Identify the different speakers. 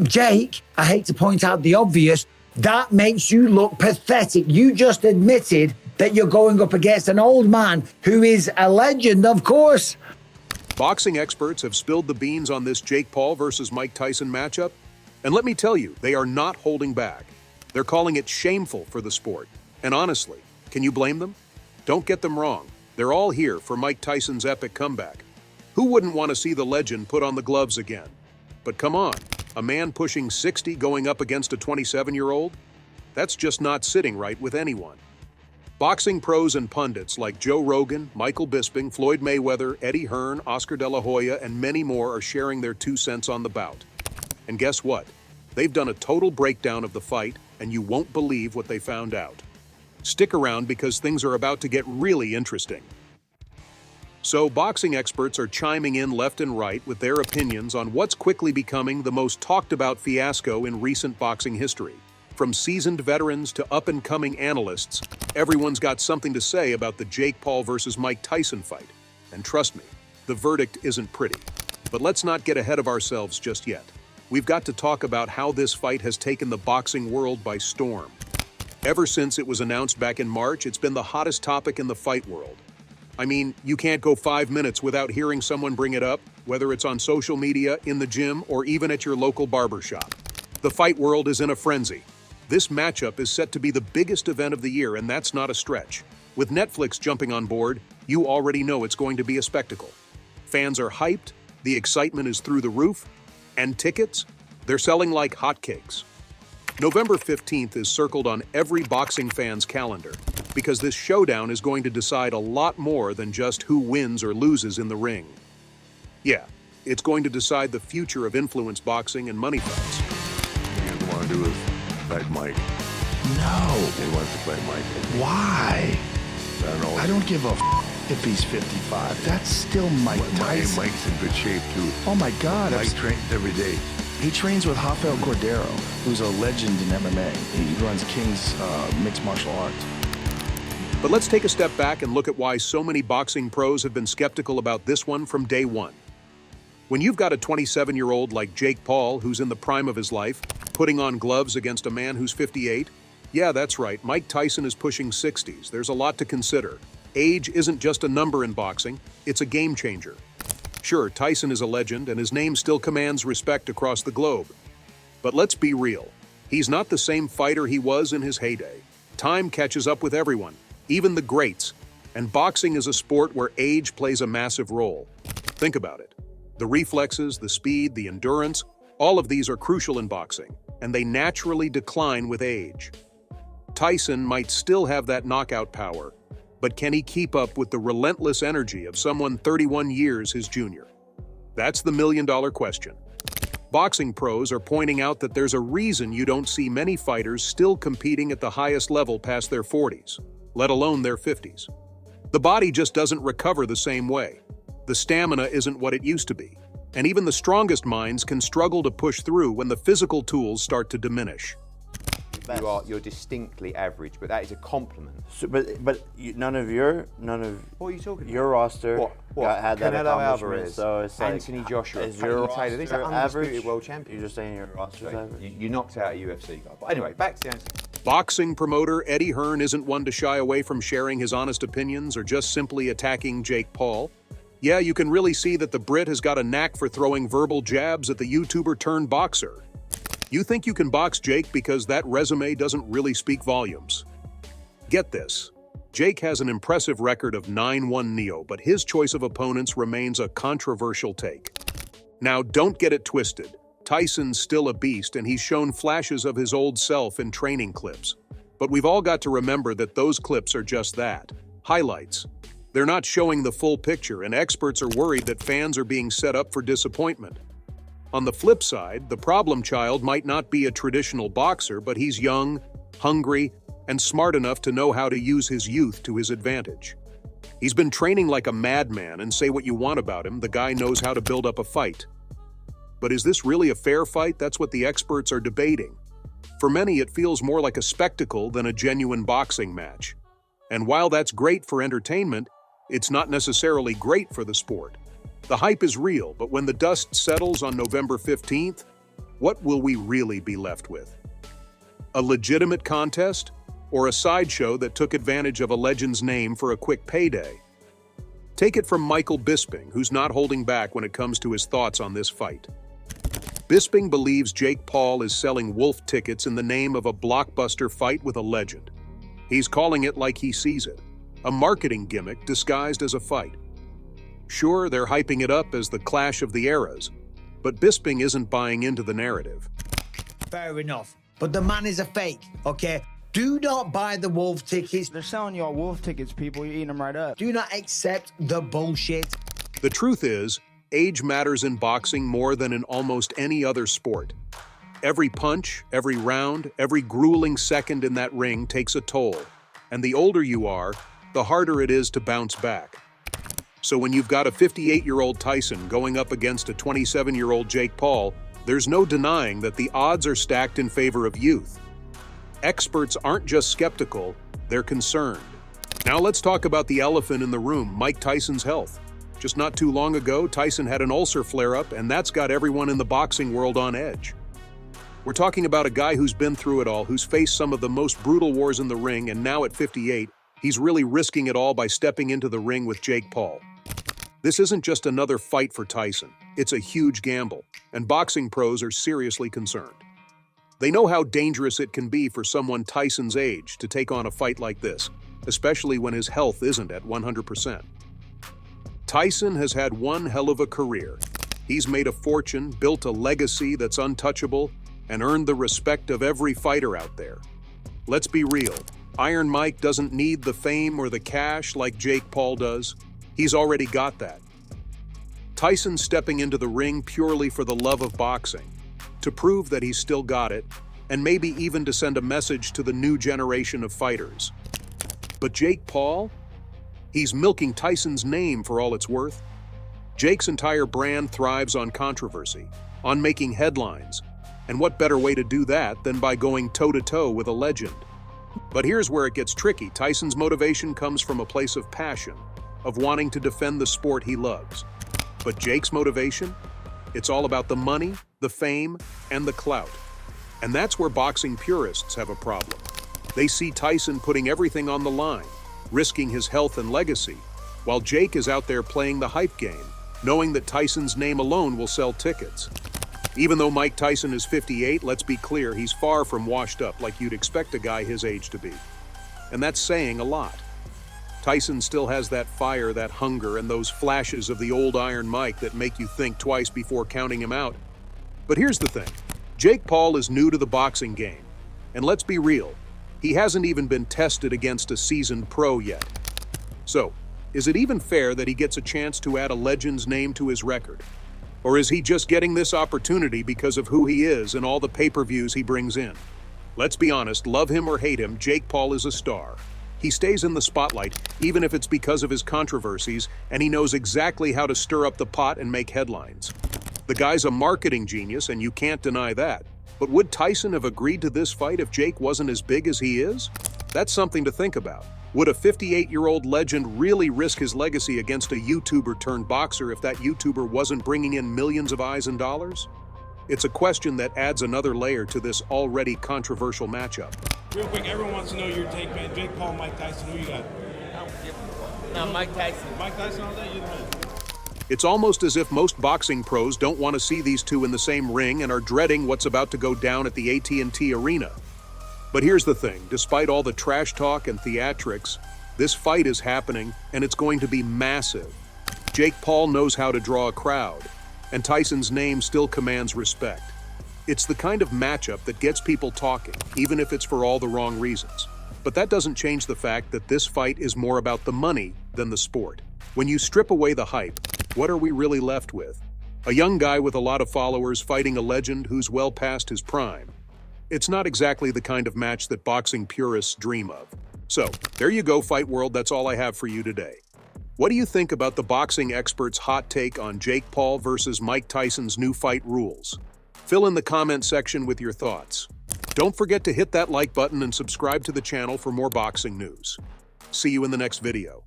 Speaker 1: Jake, I hate to point out the obvious, that makes you look pathetic. You just admitted that you're going up against an old man who is a legend, of course.
Speaker 2: Boxing experts have spilled the beans on this Jake Paul versus Mike Tyson matchup, and let me tell you, they are not holding back. They're calling it shameful for the sport. And honestly, can you blame them? Don't get them wrong. They're all here for Mike Tyson's epic comeback. Who wouldn't want to see the legend put on the gloves again? But come on, a man pushing 60 going up against a 27-year-old? That's just not sitting right with anyone. Boxing pros and pundits like Joe Rogan, Michael Bisping, Floyd Mayweather, Eddie Hearn, Oscar De La Hoya, and many more are sharing their 2 cents on the bout. And guess what? They've done a total breakdown of the fight, and you won't believe what they found out. Stick around because things are about to get really interesting. So, boxing experts are chiming in left and right with their opinions on what's quickly becoming the most talked-about fiasco in recent boxing history. From seasoned veterans to up-and-coming analysts, everyone's got something to say about the Jake Paul versus Mike Tyson fight. And trust me, the verdict isn't pretty. But let's not get ahead of ourselves just yet. We've got to talk about how this fight has taken the boxing world by storm. Ever since it was announced back in March, it's been the hottest topic in the fight world. I mean, you can't go 5 minutes without hearing someone bring it up, whether it's on social media, in the gym, or even at your local barbershop. The fight world is in a frenzy. This matchup is set to be the biggest event of the year, and that's not a stretch. With Netflix jumping on board, you already know it's going to be a spectacle. Fans are hyped, the excitement is through the roof, and tickets? They're selling like hotcakes. November 15th is circled on every boxing fan's calendar, because this showdown is going to decide a lot more than just who wins or loses in the ring. Yeah, it's going to decide the future of influence boxing and money fights.
Speaker 3: What you want to do is fight Mike.
Speaker 4: No.
Speaker 3: He wants to fight Mike.
Speaker 4: Why?
Speaker 3: I don't know.
Speaker 4: I don't give a if he's 55. That's still Mike Tyson.
Speaker 3: Mike's in good shape, too.
Speaker 4: Oh, my God.
Speaker 3: Mike trains every day.
Speaker 4: He trains with Rafael Cordero, who's a legend in MMA. He runs King's Mixed Martial Arts.
Speaker 2: But let's take a step back and look at why so many boxing pros have been skeptical about this one from day one. When you've got a 27-year-old like Jake Paul, who's in the prime of his life, putting on gloves against a man who's 58, yeah, that's right, Mike Tyson is pushing 60s. There's a lot to consider. Age isn't just a number in boxing, it's a game changer. Sure, Tyson is a legend and his name still commands respect across the globe. But let's be real, he's not the same fighter he was in his heyday. Time catches up with everyone, even the greats, and boxing is a sport where age plays a massive role. Think about it. The reflexes, the speed, the endurance, all of these are crucial in boxing, and they naturally decline with age. Tyson might still have that knockout power, but can he keep up with the relentless energy of someone 31 years his junior? That's the million-dollar question. Boxing pros are pointing out that there's a reason you don't see many fighters still competing at the highest level past their 40s, let alone their 50s. The body just doesn't recover the same way. The stamina isn't what it used to be, and even the strongest minds can struggle to push through when the physical tools start to diminish.
Speaker 5: You're distinctly average, but that is a compliment.
Speaker 6: So, but none of your
Speaker 5: What are you talking
Speaker 6: your roster
Speaker 5: What?
Speaker 6: had that
Speaker 5: Canelo
Speaker 6: accomplishment.
Speaker 5: Alvarez,
Speaker 6: So it's like
Speaker 5: Anthony Joshua,
Speaker 6: is your
Speaker 5: Peyton Taylor. These are
Speaker 6: roster
Speaker 5: undisputed
Speaker 6: average?
Speaker 5: world champions.
Speaker 6: You're just saying your roster's average.
Speaker 5: You knocked out a UFC guy. But anyway, back to the answer.
Speaker 2: Boxing promoter Eddie Hearn isn't one to shy away from sharing his honest opinions or just simply attacking Jake Paul. Yeah, you can really see that the Brit has got a knack for throwing verbal jabs at the YouTuber turned boxer. You think you can box Jake because that resume doesn't really speak volumes? Get this. Jake has an impressive record of 9-1 Neo, but his choice of opponents remains a controversial take. Now, don't get it twisted. Tyson's still a beast, and he's shown flashes of his old self in training clips. But we've all got to remember that those clips are just that, highlights. They're not showing the full picture, and experts are worried that fans are being set up for disappointment. On the flip side, the problem child might not be a traditional boxer, but he's young, hungry, and smart enough to know how to use his youth to his advantage. He's been training like a madman, and say what you want about him, the guy knows how to build up a fight. But is this really a fair fight? That's what the experts are debating. For many, it feels more like a spectacle than a genuine boxing match. And while that's great for entertainment, it's not necessarily great for the sport. The hype is real, but when the dust settles on November 15th, what will we really be left with? A legitimate contest, or a sideshow that took advantage of a legend's name for a quick payday? Take it from Michael Bisping, who's not holding back when it comes to his thoughts on this fight. Bisping believes Jake Paul is selling wolf tickets in the name of a blockbuster fight with a legend. He's calling it like he sees it, a marketing gimmick disguised as a fight. Sure, they're hyping it up as the clash of the eras, but Bisping isn't buying into the narrative.
Speaker 1: Fair enough. But the man is a fake, okay? Do not buy the wolf tickets.
Speaker 4: They're selling y'all wolf tickets, people. You're eating them right up.
Speaker 1: Do not accept the bullshit.
Speaker 2: The truth is, age matters in boxing more than in almost any other sport. Every punch, every round, every grueling second in that ring takes a toll. And the older you are, the harder it is to bounce back. So when you've got a 58-year-old Tyson going up against a 27-year-old Jake Paul, there's no denying that the odds are stacked in favor of youth. Experts aren't just skeptical, they're concerned. Now let's talk about the elephant in the room, Mike Tyson's health. Just not too long ago, Tyson had an ulcer flare-up, and that's got everyone in the boxing world on edge. We're talking about a guy who's been through it all, who's faced some of the most brutal wars in the ring, and now at 58, he's really risking it all by stepping into the ring with Jake Paul. This isn't just another fight for Tyson. It's a huge gamble, and boxing pros are seriously concerned. They know how dangerous it can be for someone Tyson's age to take on a fight like this, especially when his health isn't at 100%. Tyson has had one hell of a career. He's made a fortune, built a legacy that's untouchable, and earned the respect of every fighter out there. Let's be real. Iron Mike doesn't need the fame or the cash like Jake Paul does. He's already got that. Tyson's stepping into the ring purely for the love of boxing, to prove that he's still got it, and maybe even to send a message to the new generation of fighters. But Jake Paul? He's milking Tyson's name for all it's worth. Jake's entire brand thrives on controversy, on making headlines, and what better way to do that than by going toe-to-toe with a legend? But here's where it gets tricky. Tyson's motivation comes from a place of passion, of wanting to defend the sport he loves. But Jake's motivation? It's all about the money, the fame, and the clout. And that's where boxing purists have a problem. They see Tyson putting everything on the line, risking his health and legacy, while Jake is out there playing the hype game, knowing that Tyson's name alone will sell tickets. Even though Mike Tyson is 58, let's be clear, he's far from washed up like you'd expect a guy his age to be. And that's saying a lot. Tyson still has that fire, that hunger, and those flashes of the old Iron Mike that make you think twice before counting him out. But here's the thing. Jake Paul is new to the boxing game. And let's be real, he hasn't even been tested against a seasoned pro yet. So, is it even fair that he gets a chance to add a legend's name to his record? Or is he just getting this opportunity because of who he is and all the pay-per-views he brings in? Let's be honest, love him or hate him, Jake Paul is a star. He stays in the spotlight, even if it's because of his controversies, and he knows exactly how to stir up the pot and make headlines. The guy's a marketing genius, and you can't deny that. But would Tyson have agreed to this fight if Jake wasn't as big as he is? That's something to think about. Would a 58-year-old legend really risk his legacy against a YouTuber-turned-boxer if that YouTuber wasn't bringing in millions of eyes and dollars? It's a question that adds another layer to this already controversial matchup.
Speaker 7: Real quick, everyone wants to know your take, man. Jake Paul, Mike Tyson, who you got?
Speaker 8: No, Mike Tyson.
Speaker 7: Mike Tyson all day? You're the man.
Speaker 2: It's almost as if most boxing pros don't want to see these two in the same ring and are dreading what's about to go down at the AT&T Arena. But here's the thing, despite all the trash talk and theatrics, this fight is happening and it's going to be massive. Jake Paul knows how to draw a crowd, and Tyson's name still commands respect. It's the kind of matchup that gets people talking, even if it's for all the wrong reasons. But that doesn't change the fact that this fight is more about the money than the sport. When you strip away the hype, what are we really left with? A young guy with a lot of followers fighting a legend who's well past his prime. It's not exactly the kind of match that boxing purists dream of. So, there you go, Fight World, that's all I have for you today. What do you think about the boxing expert's hot take on Jake Paul versus Mike Tyson's new fight rules? Fill in the comment section with your thoughts. Don't forget to hit that like button and subscribe to the channel for more boxing news. See you in the next video.